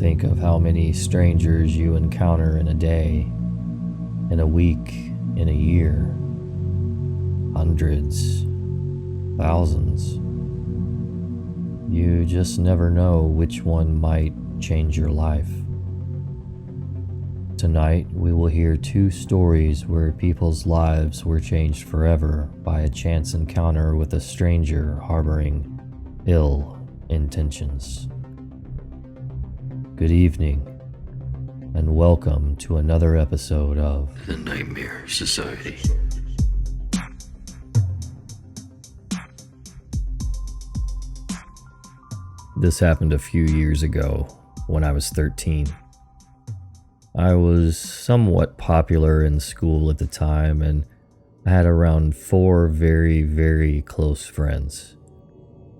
Think of how many strangers you encounter in a day, in a week, in a year. Hundreds, thousands. You just never know which one might change your life. Tonight, we will hear two stories where people's lives were changed forever by a chance encounter with a stranger harboring ill intentions. Good evening, and welcome to another episode of The Nightmare Society. This happened a few years ago when I was 13. I was somewhat popular in school at the time, and I had around 4 very, very close friends.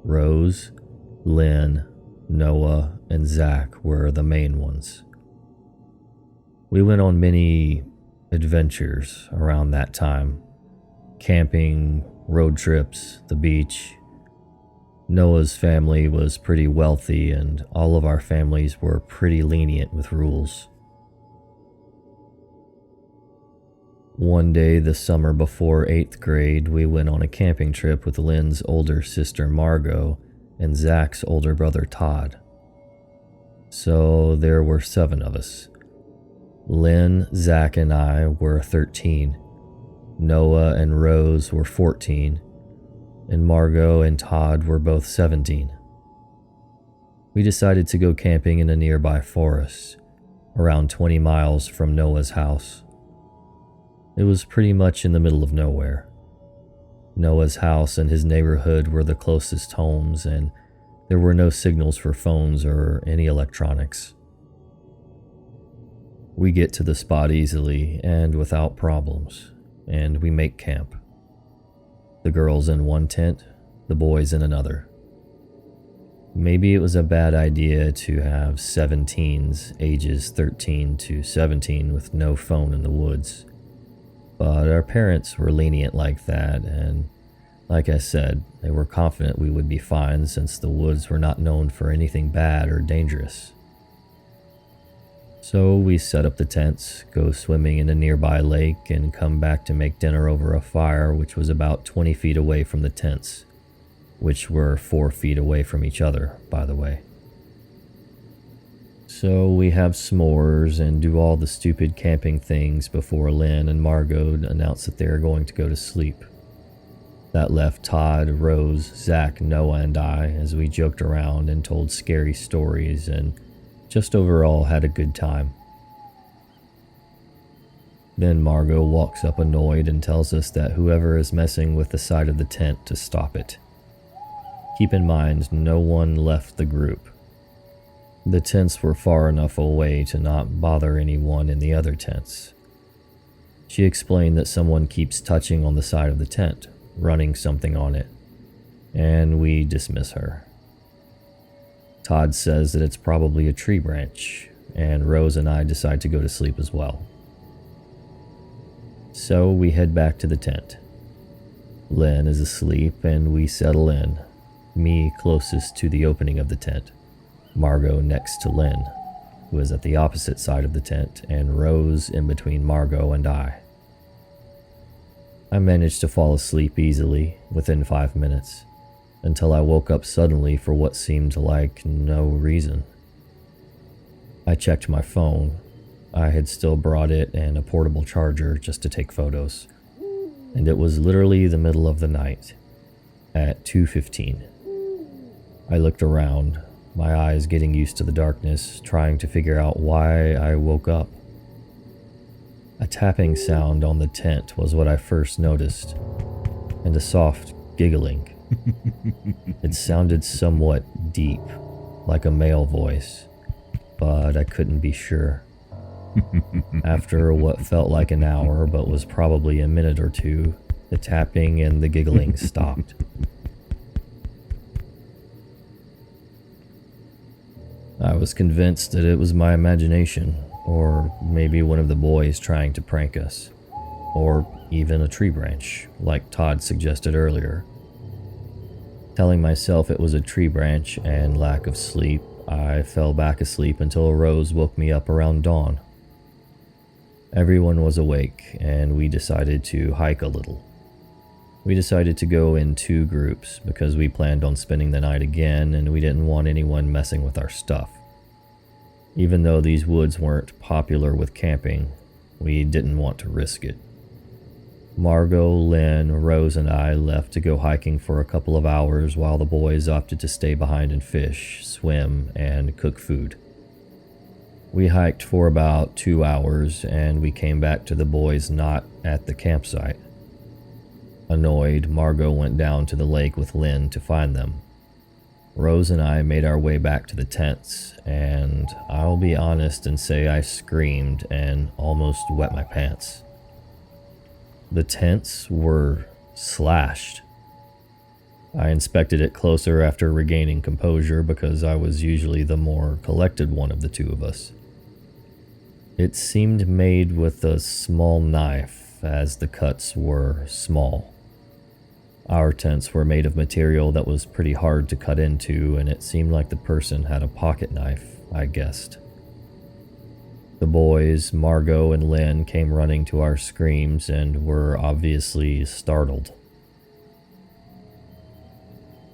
Rose, Lynn, Noah, and Zach were the main ones. We went on many adventures around that time. Camping, road trips, the beach. Noah's family was pretty wealthy, and all of our families were pretty lenient with rules. One day the summer before 8th grade, we went on a camping trip with Lynn's older sister Margot and Zach's older brother Todd. So there were 7 of us. Lynn, Zach, and I were 13. Noah and Rose were 14. And Margot and Todd were both 17. We decided to go camping in a nearby forest, around 20 miles from Noah's house. It was pretty much in the middle of nowhere. Noah's house and his neighborhood were the closest homes, and there were no signals for phones or any electronics. We get to the spot easily and without problems, and we make camp. The girls in one tent, the boys in another. Maybe it was a bad idea to have 17s, ages 13 to 17, with no phone in the woods. But our parents were lenient like that, and like I said, they were confident we would be fine since the woods were not known for anything bad or dangerous. So we set up the tents, go swimming in a nearby lake, and come back to make dinner over a fire which was about 20 feet away from the tents, which were 4 feet away from each other, by the way. So we have s'mores and do all the stupid camping things before Lynn and Margot announce that they are going to go to sleep. That left Todd, Rose, Zach, Noah, and I as we joked around and told scary stories and just overall had a good time. Then Margot walks up annoyed and tells us that whoever is messing with the side of the tent to stop it. Keep in mind, no one left the group. The tents were far enough away to not bother anyone in the other tents. She explained that someone keeps touching on the side of the tent, running something on it, and we dismiss her. Todd says that it's probably a tree branch, and Rose and I decide to go to sleep as well. So we head back to the tent. Lynn is asleep, and we settle in, me closest to the opening of the tent, Margot next to Lynn, who is at the opposite side of the tent, and Rose in between Margot and I. I managed to fall asleep easily within 5 minutes, until I woke up suddenly for what seemed like no reason. I checked my phone. I had still brought it and a portable charger just to take photos, and it was literally the middle of the night, at 2:15. I looked around, my eyes getting used to the darkness, trying to figure out why I woke up. A tapping sound on the tent was what I first noticed, and a soft giggling. It sounded somewhat deep, like a male voice, but I couldn't be sure. After what felt like an hour, but was probably a minute or two, the tapping and the giggling stopped. I was convinced that it was my imagination, or maybe one of the boys trying to prank us, or even a tree branch, like Todd suggested earlier. Telling myself it was a tree branch and lack of sleep, I fell back asleep until Rose woke me up around dawn. Everyone was awake, and we decided to hike a little. We decided to go in 2 groups because we planned on spending the night again, and we didn't want anyone messing with our stuff. Even though these woods weren't popular with camping, we didn't want to risk it. Margot, Lynn, Rose, and I left to go hiking for a couple of hours while the boys opted to stay behind and fish, swim, and cook food. We hiked for about 2 hours and we came back to the boys not at the campsite. Annoyed, Margot went down to the lake with Lynn to find them. Rose and I made our way back to the tents, and I'll be honest and say I screamed and almost wet my pants. The tents were slashed. I inspected it closer after regaining composure because I was usually the more collected one of the 2 of us. It seemed made with a small knife, as the cuts were small. Our tents were made of material that was pretty hard to cut into, and it seemed like the person had a pocket knife, I guessed. The boys, Margot and Lynn, came running to our screams and were obviously startled.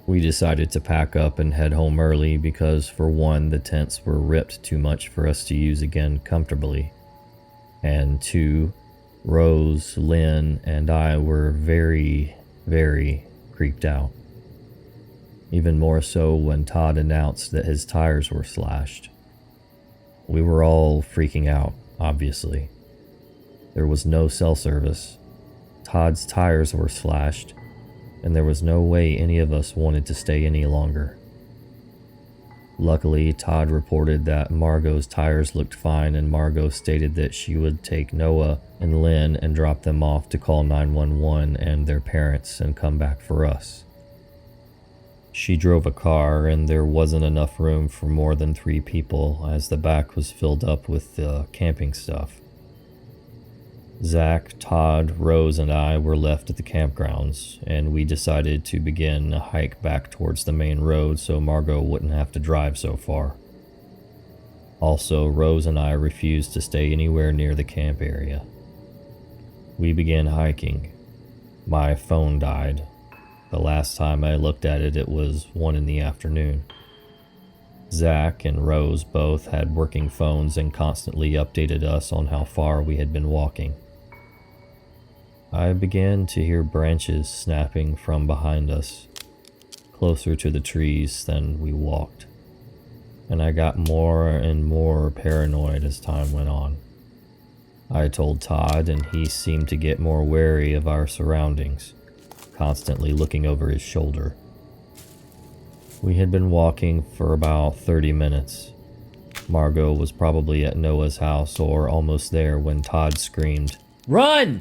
We decided to pack up and head home early because, for one, the tents were ripped too much for us to use again comfortably, and 2, Rose, Lynn, and I were very creeped out. Even more so when Todd announced that his tires were slashed. We were all freaking out, obviously. There was no cell service. Todd's tires were slashed, and there was no way any of us wanted to stay any longer. Luckily, Todd reported that Margot's tires looked fine, and Margot stated that she would take Noah and Lynn and drop them off to call 911 and their parents and come back for us. She drove a car, and there wasn't enough room for more than 3 people as the back was filled up with the camping stuff. Zach, Todd, Rose, and I were left at the campgrounds, and we decided to begin a hike back towards the main road so Margot wouldn't have to drive so far. Also, Rose and I refused to stay anywhere near the camp area. We began hiking. My phone died. The last time I looked at it, it was 1 in the afternoon. Zach and Rose both had working phones and constantly updated us on how far we had been walking. I began to hear branches snapping from behind us, closer to the trees than we walked, and I got more and more paranoid as time went on. I told Todd, and he seemed to get more wary of our surroundings, constantly looking over his shoulder. We had been walking for about 30 minutes. Margot was probably at Noah's house or almost there when Todd screamed, "Run!"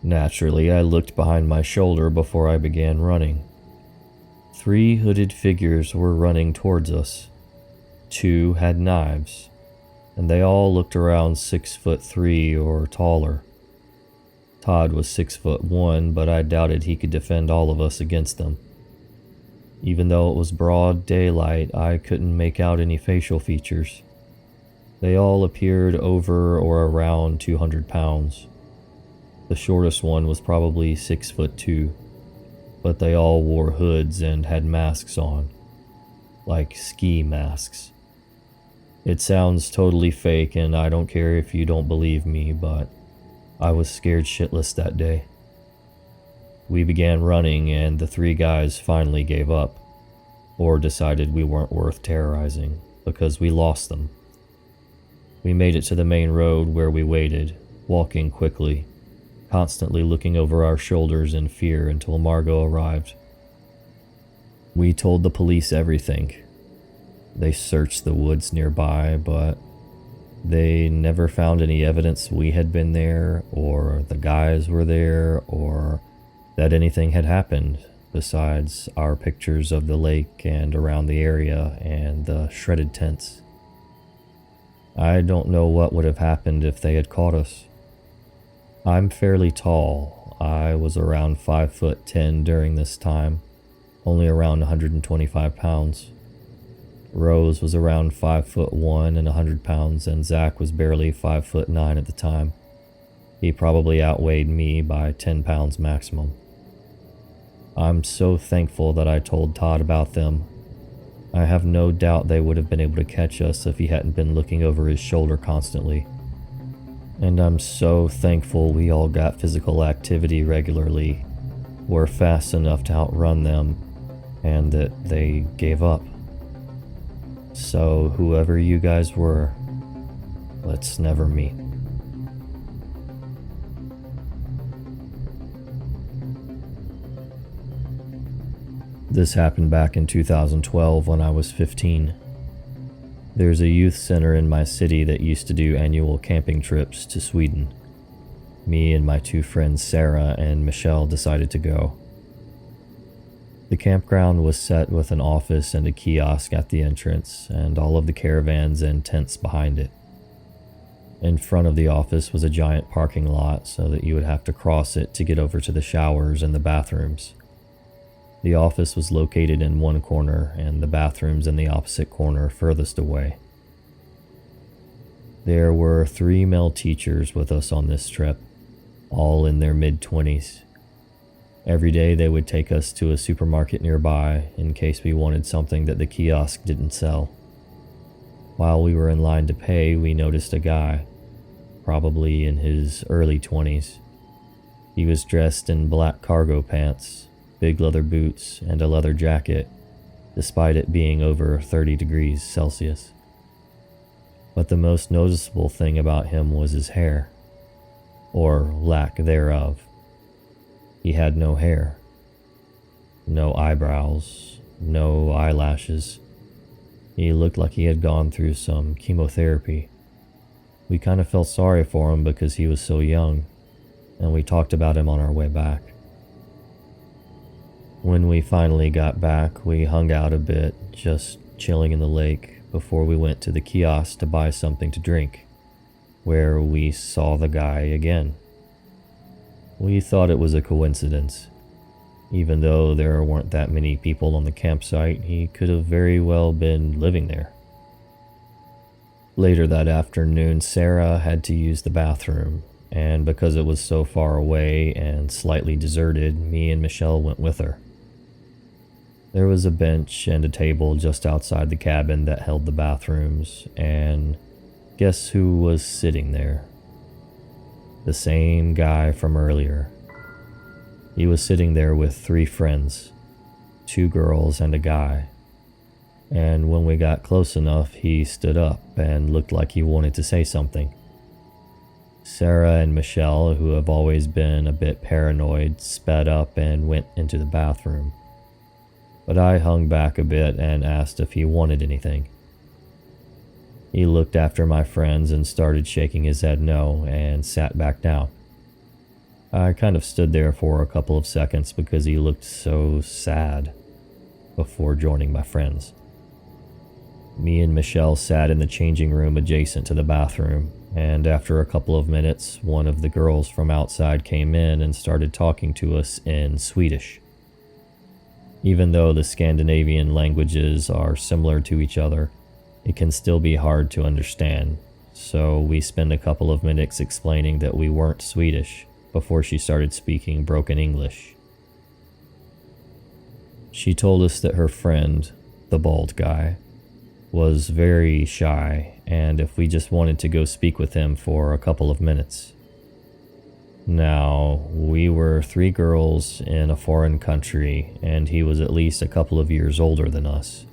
Naturally, I looked behind my shoulder before I began running. 3 hooded figures were running towards us. 2 had knives, and they all looked around 6'3" or taller. Todd was 6'1", but I doubted he could defend all of us against them. Even though it was broad daylight, I couldn't make out any facial features. They all appeared over or around 200 pounds. The shortest one was probably 6'2", but they all wore hoods and had masks on, like ski masks. It sounds totally fake, and I don't care if you don't believe me, but I was scared shitless that day. We began running, and the 3 guys finally gave up, or decided we weren't worth terrorizing, because we lost them. We made it to the main road where we waited, walking quickly, constantly looking over our shoulders in fear until Margot arrived. We told the police everything. They searched the woods nearby, but they never found any evidence we had been there, or the guys were there, or that anything had happened, besides our pictures of the lake and around the area and the shredded tents. I don't know what would have happened if they had caught us. I'm fairly tall. I was around 5'10" during this time, only around 125 pounds. Rose was around 5'1" and 100 pounds, and Zach was barely 5'9" at the time. He probably outweighed me by 10 pounds maximum. I'm so thankful that I told Todd about them. I have no doubt they would have been able to catch us if he hadn't been looking over his shoulder constantly. And I'm so thankful we all got physical activity regularly, were fast enough to outrun them, and that they gave up. So whoever you guys were, let's never meet. This happened back in 2012 when I was 15. There's a youth center in my city that used to do annual camping trips to Sweden. Me and my two friends Sarah and Michelle decided to go. The campground was set with an office and a kiosk at the entrance, and all of the caravans and tents behind it. In front of the office was a giant parking lot so that you would have to cross it to get over to the showers and the bathrooms. The office was located in one corner and the bathrooms in the opposite corner furthest away. There were 3 male teachers with us on this trip, all in their mid-20s. Every day they would take us to a supermarket nearby in case we wanted something that the kiosk didn't sell. While we were in line to pay, we noticed a guy, probably in his early 20s. He was dressed in black cargo pants, big leather boots, and a leather jacket, despite it being over 30 degrees Celsius. But the most noticeable thing about him was his hair, or lack thereof. He had no hair, no eyebrows, no eyelashes. He looked like he had gone through some chemotherapy. We kind of felt sorry for him because he was so young, and we talked about him on our way back. When we finally got back, we hung out a bit, just chilling in the lake, before we went to the kiosk to buy something to drink, where we saw the guy again. We thought it was a coincidence. Even though there weren't that many people on the campsite, he could have very well been living there. Later that afternoon, Sarah had to use the bathroom, and because it was so far away and slightly deserted, me and Michelle went with her. There was a bench and a table just outside the cabin that held the bathrooms, and guess who was sitting there? The same guy from earlier. He was sitting there with 3 friends, 2 girls and a guy. And when we got close enough, he stood up and looked like he wanted to say something. Sarah and Michelle, who have always been a bit paranoid, sped up and went into the bathroom. But I hung back a bit and asked if he wanted anything. He looked after my friends and started shaking his head no and sat back down. I kind of stood there for a couple of seconds because he looked so sad before joining my friends. Me and Michelle sat in the changing room adjacent to the bathroom, and after a couple of minutes, one of the girls from outside came in and started talking to us in Swedish. Even though the Scandinavian languages are similar to each other, it can still be hard to understand, so we spent a couple of minutes explaining that we weren't Swedish before she started speaking broken English. She told us that her friend, the bald guy, was very shy, and if we just wanted to go speak with him for a couple of minutes. Now, we were 3 girls in a foreign country, and he was at least a couple of years older than us.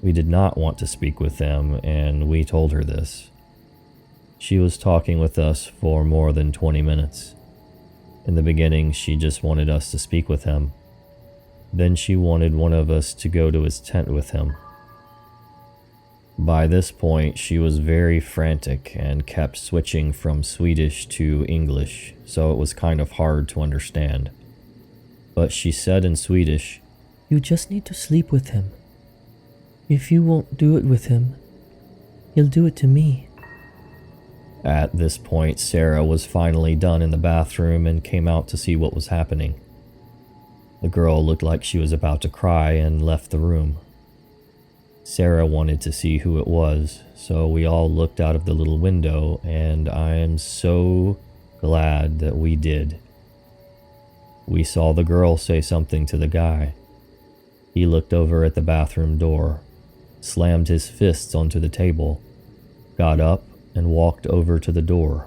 We did not want to speak with them, and we told her this. She was talking with us for more than 20 minutes. In the beginning, she just wanted us to speak with him. Then she wanted one of us to go to his tent with him. By this point, she was very frantic and kept switching from Swedish to English, so it was kind of hard to understand. But she said in Swedish, "You just need to sleep with him. If you won't do it with him, he'll do it to me." At this point, Sarah was finally done in the bathroom and came out to see what was happening. The girl looked like she was about to cry and left the room. Sarah wanted to see who it was, so we all looked out of the little window, and I am so glad that we did. We saw the girl say something to the guy. He looked over at the bathroom door, slammed his fists onto the table, got up, and walked over to the door.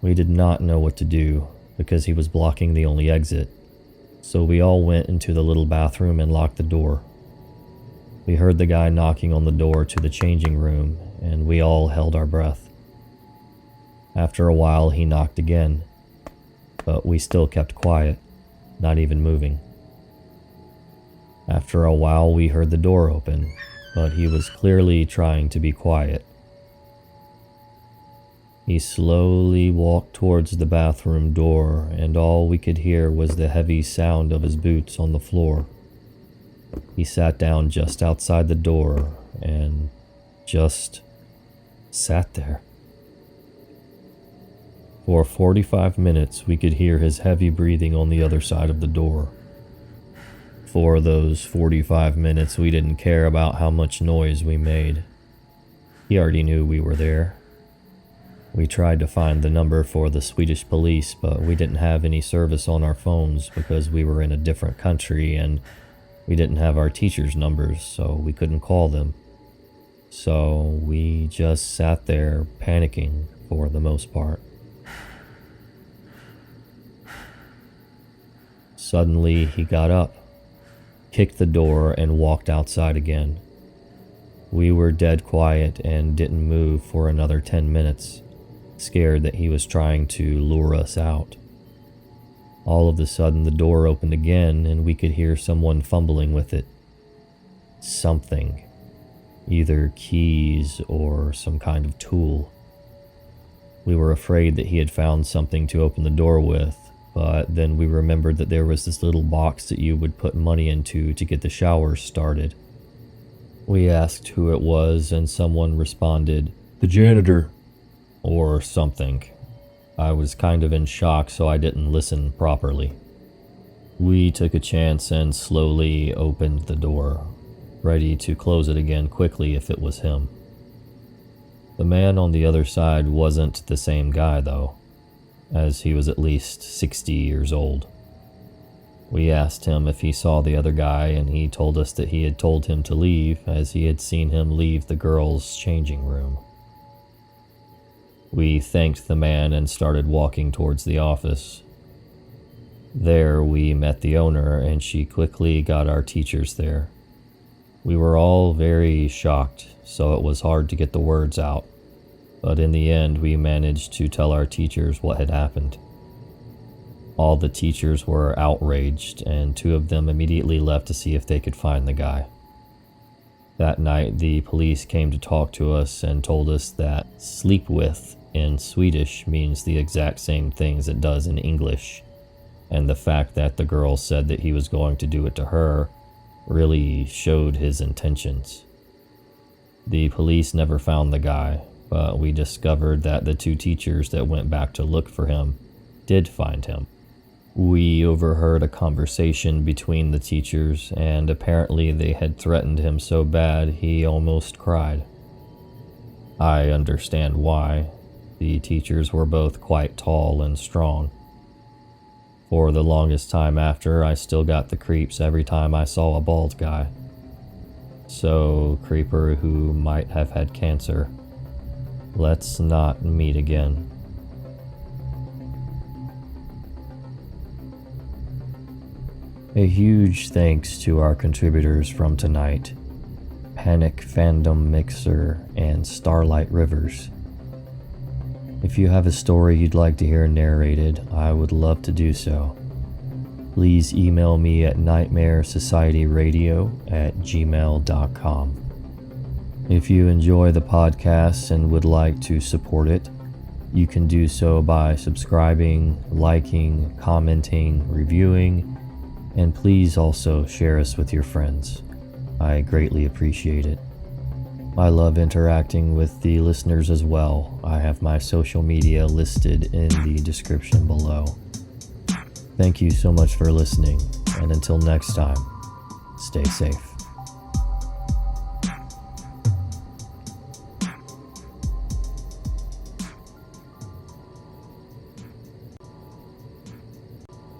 We did not know what to do because he was blocking the only exit, so we all went into the little bathroom and locked the door. We heard the guy knocking on the door to the changing room, and we all held our breath. After a while, he knocked again, but we still kept quiet, not even moving. After a while, we heard the door open, but he was clearly trying to be quiet. He slowly walked towards the bathroom door, and all we could hear was the heavy sound of his boots on the floor. He sat down just outside the door and just sat there. For 45 minutes, we could hear his heavy breathing on the other side of the door. For those 45 minutes, we didn't care about how much noise we made. He already knew we were there. We tried to find the number for the Swedish police, but we didn't have any service on our phones because we were in a different country and we didn't have our teachers' numbers, so we couldn't call them. So we just sat there panicking for the most part. Suddenly, he got up, kicked the door, and walked outside again. We were dead quiet and didn't move for another 10 minutes, scared that he was trying to lure us out. All of a sudden, the door opened again, and we could hear someone fumbling with it. Something. Either keys or some kind of tool. We were afraid that he had found something to open the door with, but then we remembered that there was this little box that you would put money into to get the showers started. We asked who it was, and someone responded, "The janitor," or something. I was kind of in shock, so I didn't listen properly. We took a chance and slowly opened the door, ready to close it again quickly if it was him. The man on the other side wasn't the same guy, though, as he was at least 60 years old. We asked him if he saw the other guy, and he told us that he had told him to leave as he had seen him leave the girls' changing room. We thanked the man and started walking towards the office. There we met the owner, and she quickly got our teachers there. We were all very shocked, so it was hard to get the words out, but in the end we managed to tell our teachers what had happened. All the teachers were outraged, and 2 of them immediately left to see if they could find the guy. That night, the police came to talk to us and told us that "sleep with" in Swedish means the exact same thing as it does in English, and the fact that the girl said that he was going to do it to her really showed his intentions. The police never found the guy, but we discovered that the 2 teachers that went back to look for him did find him. We overheard a conversation between the teachers, and apparently they had threatened him so bad he almost cried. I understand why. The teachers were both quite tall and strong. For the longest time after, I still got the creeps every time I saw a bald guy. So, creeper who might have had cancer, let's not meet again. A huge thanks to our contributors from tonight, panicfandommixer and starlightrivers. If you have a story you'd like to hear narrated, I would love to do so. Please email me at NightmareSocieyRadio@gmail.com. If you enjoy the podcast and would like to support it, you can do so by subscribing, liking, commenting, reviewing, and please also share us with your friends. I greatly appreciate it. I love interacting with the listeners as well. I have my social media listed in the description below. Thank you so much for listening, and until next time, stay safe.